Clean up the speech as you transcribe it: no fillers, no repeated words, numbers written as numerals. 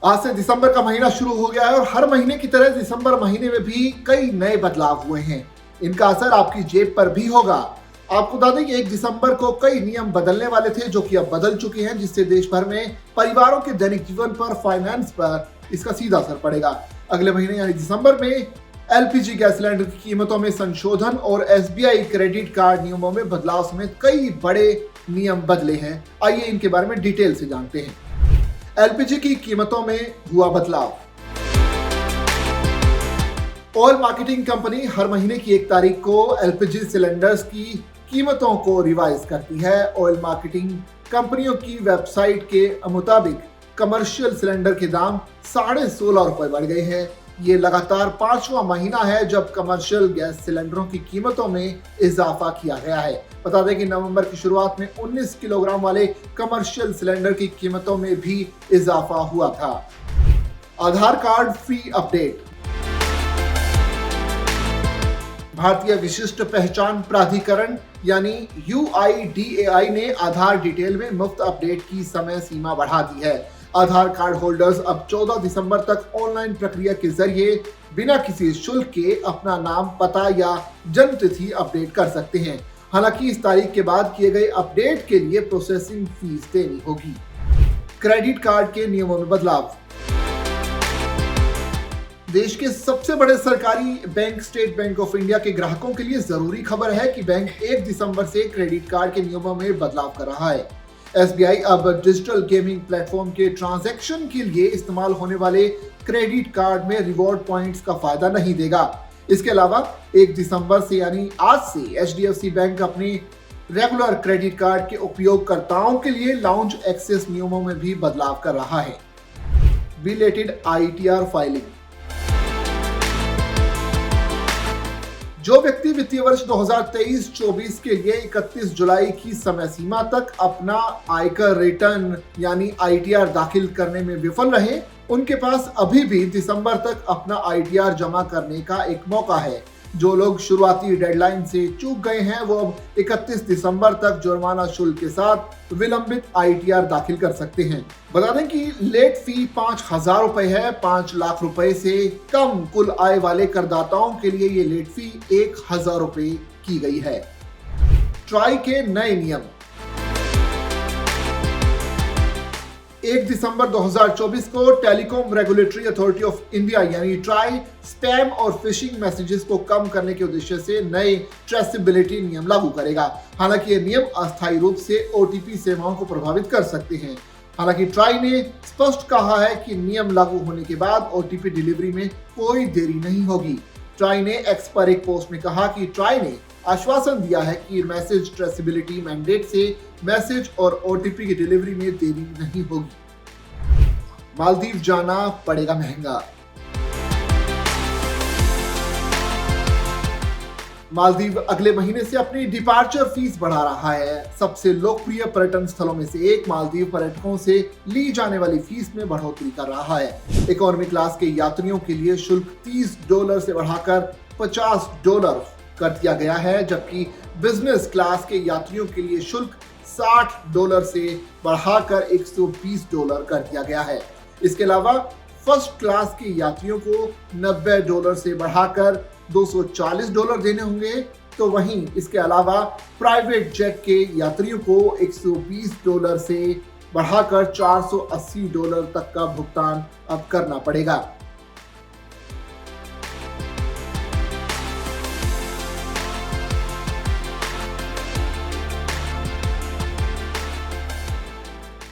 आज से दिसंबर का महीना शुरू हो गया है और हर महीने की तरह दिसंबर महीने में भी कई नए बदलाव हुए हैं। इनका असर आपकी जेब पर भी होगा। आपको बता दें कि 1 दिसंबर को कई नियम बदलने वाले थे जो कि अब बदल चुके हैं, जिससे देश भर में परिवारों के दैनिक जीवन पर, फाइनेंस पर इसका सीधा असर पड़ेगा। अगले महीने यानी दिसंबर में एलपीजी गैस सिलेंडर की कीमतों में संशोधन और एसबीआई क्रेडिट कार्ड नियमों में बदलाव समेत कई बड़े नियम बदले हैं। आइए इनके बारे में डिटेल से जानते हैं। एलपीजी की कीमतों में हुआ बदलाव। ऑयल मार्केटिंग कंपनी हर महीने की 1 तारीख को एलपीजी सिलेंडर्स की कीमतों को रिवाइज करती है। ऑयल मार्केटिंग कंपनियों की वेबसाइट के मुताबिक कमर्शियल सिलेंडर के दाम 16.5 रुपए बढ़ गए हैं। ये लगातार 5वां महीना है जब कमर्शियल गैस सिलेंडरों की कीमतों में इजाफा किया गया है। बता दें कि नवंबर की शुरुआत में 19 किलोग्राम वाले कमर्शियल सिलेंडर की कीमतों में भी इजाफा हुआ था। आधार कार्ड फी अपडेट। भारतीय विशिष्ट पहचान प्राधिकरण यानी UIDAI ने आधार डिटेल में मुफ्त अपडेट की समय सीमा बढ़ा दी है। आधार कार्ड होल्डर्स अब 14 दिसंबर तक ऑनलाइन प्रक्रिया के जरिए बिना किसी शुल्क के अपना नाम, पता या जन्म तिथि अपडेट कर सकते हैं। हालांकि इस तारीख के बाद किए गए अपडेट के लिए प्रोसेसिंग फीस देनी होगी। क्रेडिट कार्ड के नियमों में बदलाव। देश के सबसे बड़े सरकारी bank state bank of India के ग्राहकों के लिए जरूरी खबर है कि बैंक 1 दिसंबर से क्रेडिट कार्ड के नियमों में बदलाव कर रहा है। एसबीआई अब डिजिटल गेमिंग प्लेटफॉर्म के ट्रांजैक्शन के लिए इस्तेमाल होने वाले क्रेडिट कार्ड में रिवॉर्ड पॉइंट्स का फायदा नहीं देगा। इसके अलावा 1 दिसंबर से यानी आज से एचडीएफसी बैंक अपने रेगुलर क्रेडिट कार्ड के उपयोगकर्ताओं के लिए लाउंज एक्सेस नियमों में भी बदलाव कर रहा है। Belated ITR filing. जो व्यक्ति वित्तीय वर्ष 2023-24 के लिए 31 जुलाई की समय सीमा तक अपना आयकर रिटर्न यानी आईटीआर दाखिल करने में विफल रहे, उनके पास अभी भी दिसंबर तक अपना आईटीआर जमा करने का एक मौका है। जो लोग शुरुआती डेडलाइन से चूक गए हैं वो अब 31 दिसंबर तक जुर्माना शुल्क के साथ विलंबित आईटीआर दाखिल कर सकते हैं। बता दें कि लेट फी 5,000 रुपए है। 5 लाख रुपए से कम कुल आय वाले करदाताओं के लिए ये लेट फी 1,000 रुपए की गई है। ट्राई के नए नियम। 1 दिसंबर 2024 को telecom regulatory authority of India यानी ट्राई स्पैम और फिशिंग मैसेजेस को कम करने के उद्देश्य से नए ट्रेसेबिलिटी नियम लागू करेगा। हालांकि ये नियम अस्थायी रूप से ओटीपी सेवाओं को प्रभावित कर सकते हैं। हालांकि ट्राई ने स्पष्ट कहा है कि नियम लागू होने के बाद ओटीपी डिलीवरी में कोई देरी नहीं होगी। ट्राई ने एक्स पर एक पोस्ट में कहा कि ट्राई ने आश्वासन दिया है कि मैसेज ट्रेसेबिलिटी मैंडेट से मैसेज और ओटीपी की डिलीवरी में देरी नहीं होगी। मालदीव जाना पड़ेगा महंगा। मालदीव अगले महीने से अपनी डिपार्चर फीस बढ़ा रहा है। सबसे लोकप्रिय पर्यटन स्थलों में से एक मालदीव पर्यटकों से ली जाने वाली फीस में बढ़ोतरी कर रहा है। इकोनॉमी क्लास के यात्रियों के लिए शुल्क $30 से बढ़ाकर $50 कर दिया गया है, जबकि बिजनेस क्लास के यात्रियों के लिए शुल्क $60 से बढ़ाकर $120 कर दिया गया है। इसके अलावा फर्स्ट क्लास के यात्रियों को $90 से बढ़ाकर $240 देने होंगे। तो वहीं इसके अलावा प्राइवेट जेट के यात्रियों को $120 से बढ़ाकर $480 तक का भुगतान अब करना पड़ेगा।